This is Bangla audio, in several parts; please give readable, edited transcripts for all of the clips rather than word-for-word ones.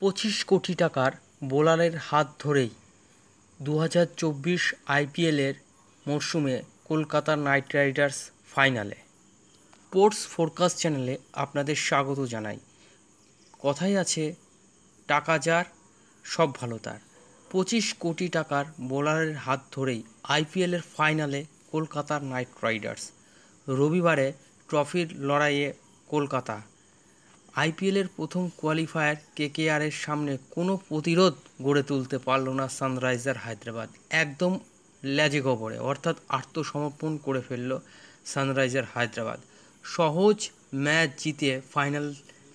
25 কোটি টাকার বোলারের হাত ধরেই 2024 আইপিএলের মরশুমে কলকাতা নাইট রাইডার্স ফাইনালে। স্পোর্টস ফোরকাস্ট চ্যানেলে আপনাদের স্বাগত জানাই। কথাই আছে, টাকা যার সব ভালো তার। 25 কোটি টাকার বোলারের হাত ধরেই আইপিএলের ফাইনালে কলকাতার নাইট রাইডার্স। রবিবারে ট্রফির লড়াইয়ে কলকাতা। আইপিএলের প্রথম কোয়ালিফায়ার কেকেআরের সামনে কোনো প্রতিরোধ গড়ে তুলতে পারল না সানরাইজার হায়দ্রাবাদ। একদম ল্যাজে গবরে, অর্থাৎ আত্মসমর্পণ করে ফেলল সানরাইজার হায়দ্রাবাদ। সহজ ম্যাচ জিতে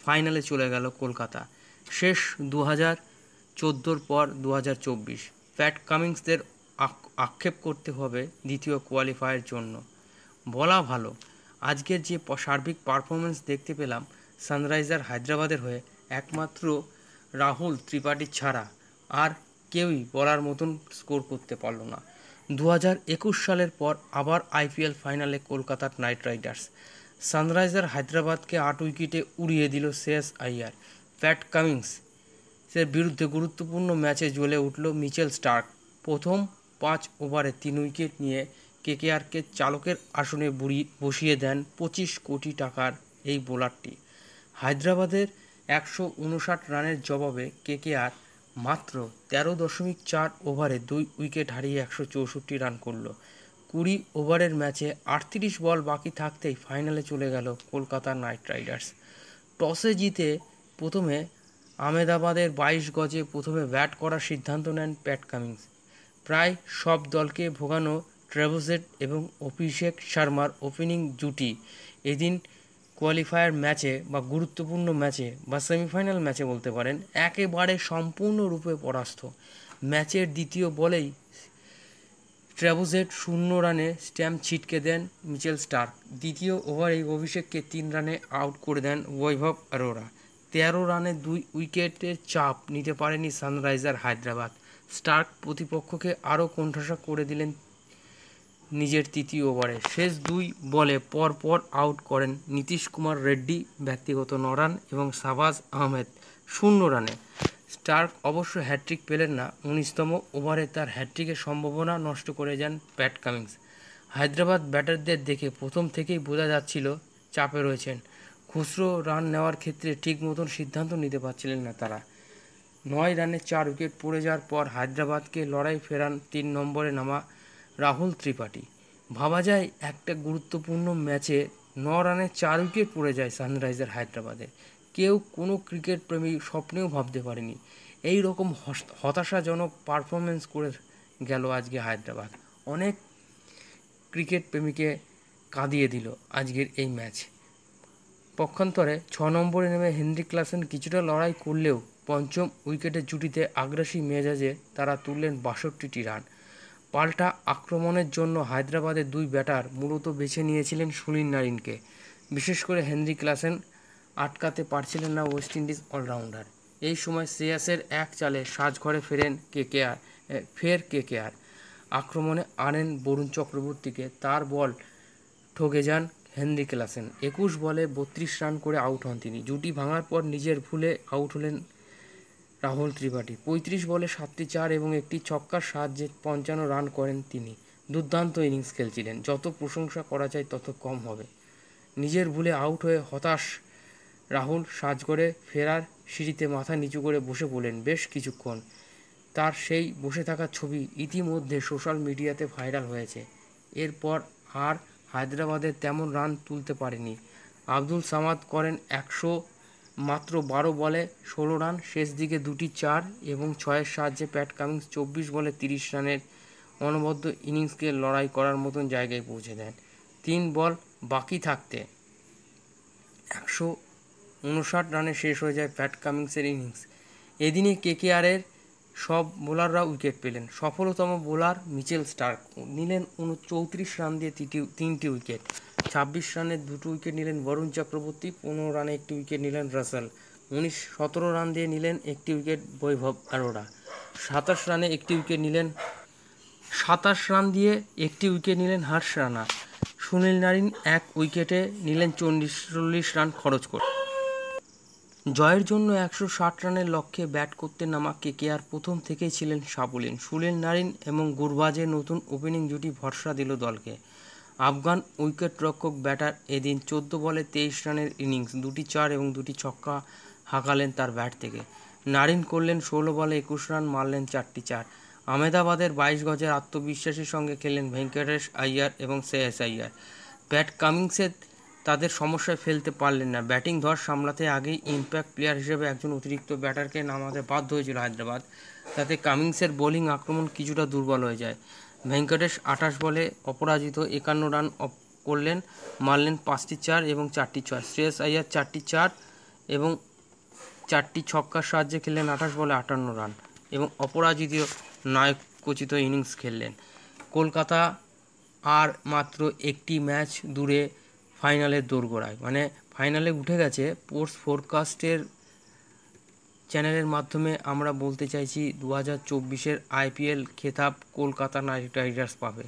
ফাইনালে চলে গেল কলকাতা। শেষ 2014 পর 2024। প্যাট কামিন্সদের আক্ষেপ করতে হবে দ্বিতীয় কোয়ালিফায়ারের জন্য। বলা ভালো, আজকের যে সার্বিক পারফরমেন্স দেখতে পেলাম সানরাইজার হায়দ্রাবাদের হয়ে, একমাত্র রাহুল ত্রিপাঠী ছাড়া আর কেউই বলার মতন স্কোর করতে পারল না। 2021 সালের পর আবার আইপিএল ফাইনালে কলকাতার নাইট রাইডার্স। সানরাইজার হায়দ্রাবাদকে 8 উইকেটে উড়িয়ে দিল শ্রেয়াস আইয়ার। প্যাট কামিন্সের বিরুদ্ধে গুরুত্বপূর্ণ ম্যাচে জ্বলে উঠল মিচেল স্টার্ক। প্রথম 5 ওভারে 3 উইকেট নিয়ে কেকেআরকে চালকের আসনে বসিয়ে দেন 25 কোটি টাকার এই বোলারটি। হায়দ্রাবাদের 159 রানের জবাবে কেকেআর মাত্র 13.4 ওভারে 2 উইকেট হারিয়ে 164 রান করল। 20 ওভারের ম্যাচে 38 বল বাকি থাকতেই ফাইনালে চলে গেল কলকাতা নাইট রাইডার্স। টসে জিতে প্রথমে আহমেদাবাদের 22 গজে প্রথমে ব্যাট করার সিদ্ধান্ত নেন প্যাট কামিন্স। প্রায় সব দলকে ভোগানো ট্রেভিস এবং অভিষেক শর্মার ওপেনিং জুটি এদিন কোয়ালিফায়ার ম্যাচে বা গুরুত্বপূর্ণ ম্যাচে বা সেমিফাইনাল ম্যাচে বলতে পারেন, একেবারে সম্পূর্ণরূপে পরাস্ত। ম্যাচের দ্বিতীয় বলেই ট্রেভিস 0 রানে স্ট্যাম্প ছিটকে দেন মিচেল স্টার্ক। দ্বিতীয় ওভারেই অভিষেককে 3 রানে আউট করে দেন বৈভব অরোরা। 13 রানে 2 উইকেটের চাপ নিতে পারেনি সানরাইজার হায়দ্রাবাদ। স্টার্ক প্রতিপক্ষকে আরও কোণঠাসা করে দিলেন নিজের তৃতীয় ওভারে। শেষ 2 বলে পরপর আউট করেন নীতিশ কুমার রেড্ডি ব্যক্তিগত 9 রান এবং শাহবাজ আহমেদ 0 রানে। স্টার্ক অবশ্য হ্যাট্রিক পেলেন না। 19তম ওভারে তার হ্যাট্রিকের সম্ভাবনা নষ্ট করে যান প্যাট কামিন্স। হায়দ্রাবাদ ব্যাটারদের দেখে প্রথম থেকেই বোঝা যাচ্ছিল চাপে রয়েছেন। খুচরো রান নেওয়ার ক্ষেত্রে ঠিক মতন সিদ্ধান্ত নিতে পারছিলেন না তারা। 9 রানে 4 উইকেট পড়ে যাওয়ার পর হায়দ্রাবাদকে লড়াই ফেরান 3 নম্বরে নামা রাহুল ত্রিপাঠী। ভাবা যায় একটা গুরুত্বপূর্ণ ম্যাচে 9 রানে 4 উইকেট পড়ে যায় সানরাইজার হায়দ্রাবাদের। কেউ কোনো ক্রিকেট প্রেমী স্বপ্নেও ভাবতে পারেনি এই রকম হতাশাজনক পারফরমেন্স করে গেল আজকে হায়দ্রাবাদ। অনেক ক্রিকেট প্রেমীকে কাঁদিয়ে দিল আজকের এই ম্যাচ। পক্ষান্তরে 6 নম্বরে নেমে হেনরি ক্লাসেন কিছুটা লড়াই করলেও পঞ্চম উইকেটের জুটিতে আগ্রাসী মেজাজে তারা তুললেন 62টি রান। পাল্টা আক্রমণের জন্য হায়দ্রাবাদের 2 ব্যাটার মূলত বেছে নিয়েছিলেন সুনীল নারিনকে। বিশেষ করে হেনরি ক্লাসেন আটকাতে পারছিলেন না ওয়েস্ট ইন্ডিজ অলরাউন্ডার। এই সময় শ্রেয়াসের এক চালে সাজঘরে ফেরেন কেকেআর। আক্রমণে আনেন বরুণ চক্রবর্তীকে। তার বল ঠকে যান হেনরি ক্লাসেন। 21 বলে 32 রান করে আউট হন তিনি। জুটি ভাঙার পর নিজের ভুলে আউট হলেন রাহুল ত্রিপাঠী। 35 বলে 7টি 4 এবং একটি ছক্কার সাহায্যে 55 রান করেন তিনি। দুর্দান্ত ইনিংস খেলছিলেন। যত প্রশংসা করা যায় তত কম হবে। নিজের ভুলে আউট হয়ে হতাশ রাহুল সাজঘরে ফেরার সিঁড়িতে মাথা নিচু করে বসে পড়লেন বেশ কিছুক্ষণ। তার সেই বসে থাকার ছবি ইতিমধ্যে সোশ্যাল মিডিয়াতে ভাইরাল হয়েছে। এরপর আর হায়দ্রাবাদের তেমন রান তুলতে পারেনি। আব্দুল সামাদ করেন 100 মাত্র 12 বলে 16 রান। শেষ দিকে 2টি 4 এবং 6-এর সাহায্যে প্যাট কামিন্স 24 বলে 30 রানের অনবদ্য ইনিংসকে লড়াই করার মতন জায়গায় পৌঁছে দেন। 3 বল বাকি থাকতে 159 রানে শেষ হয়ে যায় প্যাট কামিন্সের ইনিংস। এদিনে কেকেআরের সব বোলাররা উইকেট পেলেন। সফলতম বোলার মিচেল স্টার্ক নিলেন 34 রান দিয়ে 3টি উইকেট। 26 রানে 2টি উইকেট নিলেন বরুণ চক্রবর্তী। 15 রানে 1টি উইকেট নিলেন রাসেল। 17 রান দিয়ে নিলেন 1টি উইকেট বৈভব অরোরা। 27 রানে 1টি উইকেট নিলেন 27 রান দিয়ে 1টি উইকেট নিলেন হর্ষ রানা। সুনীল নারিন 1 উইকেটে নিলেন 40 রান খরচ করে। জয়ের জন্য 160 রানের লক্ষ্যে ব্যাট করতে নামা কেকেআর প্রথম থেকেই ছিলেন সাবলীল। সুনীল নারিন এবং গুরবাজের নতুন ওপেনিং জুটি ভরসা দিল দলকে। আফগান উইকেটরক্ষক ব্যাটার এদিন 14 বলে 23 রানের ইনিংস, 2টি চার এবং 2টি ছক্কা হাঁকালেন তার ব্যাট থেকে। নারিন করলেন 16 বলে 21 রান, মারলেন 4টি চার। আহমেদাবাদের 22 গজের আত্মবিশ্বাসের সঙ্গে খেললেন ভেঙ্কটেশ আইয়ার এবং শ্রেয়াস আইয়ার। প্যাট কামিন্সে তাদের সমস্যায় ফেলতে পারলেন না। ব্যাটিং ধস সামলাতে আগেই ইম্প্যাক্ট প্লেয়ার হিসেবে একজন অতিরিক্ত ব্যাটারকে নামাতে বাধ্য হয়েছিল হায়দ্রাবাদ। তাতে কামিন্সের বোলিং আক্রমণ কিছুটা দুর্বল হয়ে যায়। ভেঙ্কটেশ 28 বলে অপরাজিত 51 রান করলেন, মারলেন 5টি চার এবং 4টি ছয়। শ্রেয়াস আইয়ার 4টি চার এবং 4টি ছক্কার সাহায্যে খেললেন 28 বলে 58 রান এবং অপরাজিত নায়কোচিত ইনিংস খেললেন। কলকাতা আর মাত্র একটি ম্যাচ দূরে ফাইনালের দোরগোড়ায়, মানে ফাইনালে উঠে গেছে। স্পোর্টস ফোরকাস্টের চ্যানেলের মাধ্যমে আমরা বলতে চাইছি 2024-এর আইপিএল খেতাব কলকাতা নাইট রাইডার্স পাবে।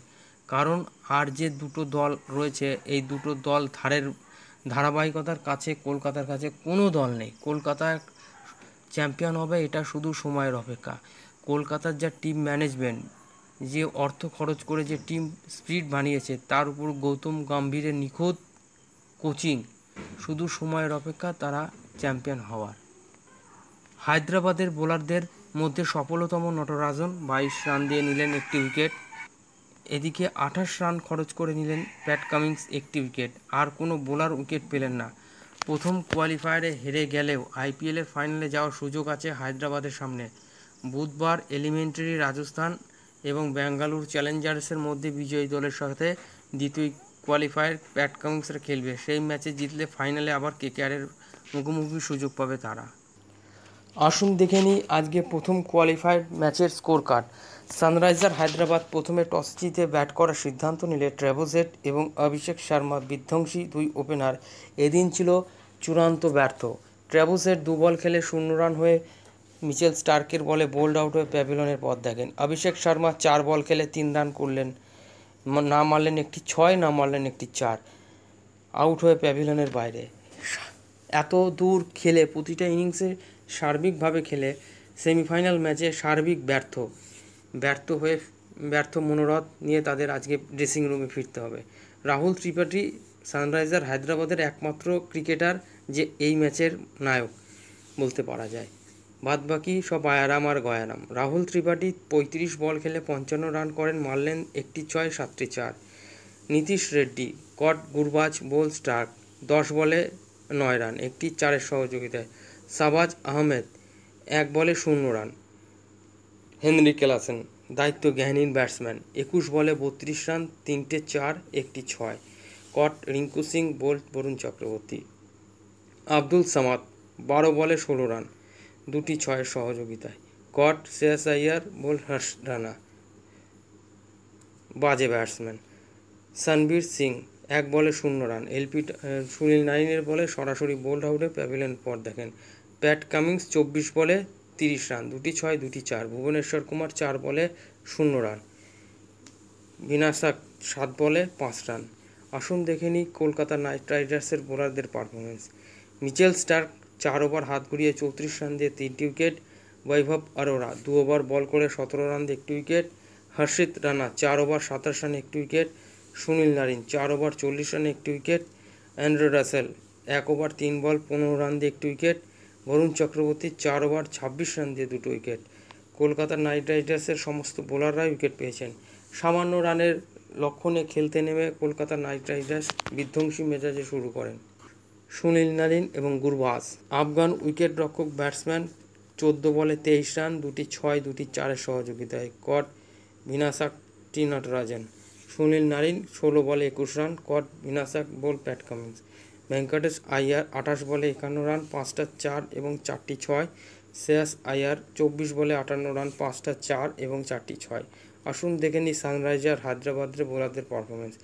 কারণ আর যে দুটো দল রয়েছে, এই দুটো দল ধারাবাহিকতার কাছে কলকাতার কাছে কোনো দল নেই। কলকাতা চ্যাম্পিয়ন হবে, এটা শুধু সময়ের অপেক্ষা। কলকাতার যা টিম ম্যানেজমেন্ট, যে অর্থ খরচ করে যে টিম স্পিরিট বানিয়েছে, তার উপর গৌতম গম্ভীরের নিখুঁত কোচিং, শুধু সময়ের অপেক্ষা তারা চ্যাম্পিয়ন হওয়ার। হায়দ্রাবাদের বোলারদের মধ্যে সফলতম নটরাজন 22 রান দিয়ে নিলেন একটি উইকেট। এদিকে 28 রান খরচ করে নিলেন প্যাট কামিন্স একটি উইকেট। আর কোনো বোলার উইকেট পেলেন না। প্রথম কোয়ালিফায়ারে হেরে গেলেও আইপিএলের ফাইনালে যাওয়ার সুযোগ আছে হায়দ্রাবাদের সামনে। বুধবার এলিমেন্টারি রাজস্থান এবং বেঙ্গালুরু চ্যালেঞ্জার্সের মধ্যে বিজয়ী দলের সাথে দ্বিতীয় কোয়ালিফায়ার প্যাট কামিন্সরা খেলবে। সেই ম্যাচে জিতলে ফাইনালে আবার কেকেআরের মুখোমুখি সুযোগ পাবে তারা। আসুন দেখে নিই আজকে প্রথম কোয়ালিফায়ার ম্যাচের স্কোর কার্ড। সানরাইজার হায়দ্রাবাদ প্রথমে টস জিতে ব্যাট করার সিদ্ধান্ত নিলে ট্র্যাভিস এবং অভিষেক শর্মা বিধ্বংসী দুই ওপেনার এদিন ছিল চূড়ান্ত ব্যর্থ। ট্র্যাভিস 2 বল খেলে 0 রান হয়ে মিচেল স্টার্কের বলে বোল্ড আউট হয়ে প্যাভিলিয়নের পথ দেখেন। অভিষেক শর্মা 4 বল খেলে 3 রান করলেন, না মারলেন একটি 6, না মারলেন একটি 4, আউট হয়ে প্যাভিলিয়নের বাইরে। এত দূর খেলে প্রতিটা ইনিংসে সার্বিকভাবে খেলে সেমিফাইনাল ম্যাচে সার্বিক ব্যর্থ মনোরথ নিয়ে তাদের আজকে ড্রেসিং রুমে ফিরতে হবে। রাহুল ত্রিপাঠী সানরাইজার হায়দ্রাবাদের একমাত্র ক্রিকেটার যে এই ম্যাচের নায়ক বলতে পারা যায়। বাদবাকি সব আয়ারাম আর গয়ারাম। রাহুল ত্রিপাঠী 35 বল খেলে 55 রান করেন, মারলেন একটি 6, 7টি 4। নীতিশ রেড্ডি কট গুরবাজ বোল স্টার্ক 10 বলে 9 রান, একটি 4-এর সহযোগিতায়। শাহবাজ আহমেদ 1 বলে 0 রান। হেনরি ক্লাসেন দায়িত্বজ্ঞানহীন ব্যাটসম্যান 21 বলে 32 রান, 3টে 4, একটি 6। কট রিঙ্কু সিং বোল্ট বরুণ চক্রবর্তী। আব্দুল সামাদ 12 বলে 16 রান, 2টি 6-এর সহযোগিতায়। কট শ্রেয়াস আইয়ার বোল্ট হর্ষ রানা বাজে ব্যাটসম্যান। সনবীর সিং 1 বলে 0 রান। সুনীল নারিনের বলে সরাসরি বোল্ড আউটে প্যাভিলিয়ন পথ দেখেন। প্যাট কামিন্স 24 বলে 30 রান, 2টি 6, 2টি 4। ভুবনেশ্বর কুমার 4 বলে 0 রান। বিনাশাক 7 বলে 5 রান। আসুন দেখে নিই কলকাতা নাইট রাইডার্সের বোলারদের পারফরমেন্স। মিচেল স্টার্ক 4 ওভার হাত ঘুরিয়ে 34 রান দিয়ে 3টি উইকেট। বৈভব অরোরা 2 ওভার বল করে 17 রান দিয়ে 1টি উইকেট। হর্ষিত রানা 4 ওভার 27 রানে 1টি উইকেট। সুনীল নারিন 4 ওভার 40 রানে 1টি wicket. Andre Russell 1 over 3 ball 15 run দিয়ে 1টি wicket. Varun Chakravarthy 4 over 26 run দিয়ে 2টি উইকেট। কলকাতা নাইট রাইডার্সের সমস্ত বোলাররাই উইকেট পেয়েছেন। সামান্য রানের লক্ষ্যে খেলতে নেমে কলকাতা নাইট রাইডার্স বিধ্বংসী মেজাজে শুরু করেন সুনীল নারিন এবং গুরবাজ। আফগান উইকেটরক্ষক ব্যাটসম্যান 14 বলে 23 রান, 2টি 6, 2টি 4-এর সহযোগিতায়। কট বিনাশাক টি নটরাজন। সুনীল নারিন 16 বলে 21 রান, কট বিনাশাক বোল প্যাট কামিন্স। ভেঙ্কটেশ আইয়ার 28 বলে 51 রান, 5টা 4 এবং 4টি 6। শ্রেয়াস আইয়ার 24 বলে 58 রান, 5টা 4 এবং 4টি 6। আসুন দেখে নিই সানরাইজার হায়দ্রাবাদের বোলারদের পারফরমেন্স।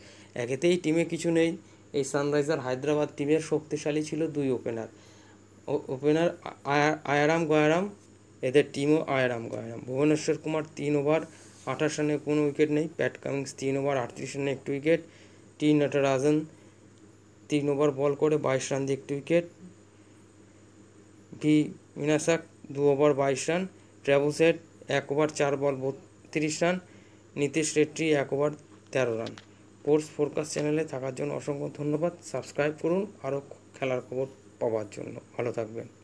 একেতেই টিমে কিছু নেই। এই সানরাইজার হায়দ্রাবাদ টিমের শক্তিশালী ছিল 2 ওপেনার আয়ারাম গয়ারাম, এদের টিমও আয়ারাম গয়ারাম। ভুবনেশ্বর কুমার 3 ওভার 28 রানে কোনো উইকেট নেই। প্যাট কামিন্স 3 ওভার 38 রানে 1টি wicket. T Natarajan 3 over ball করে 22 রান দিয়ে 1টি উইকেট। ভি মিনাসাক 2 over 22 run, Travis Head 1 over 4 ball 32 run, Nitish Reddy 1 over 13 run. Sports forecast চ্যানেলে থাকার জন্য অসংখ্য ধন্যবাদ। সাবস্ক্রাইব করুন আরও খেলার খবর পাওয়ার জন্য। ভালো থাকবেন।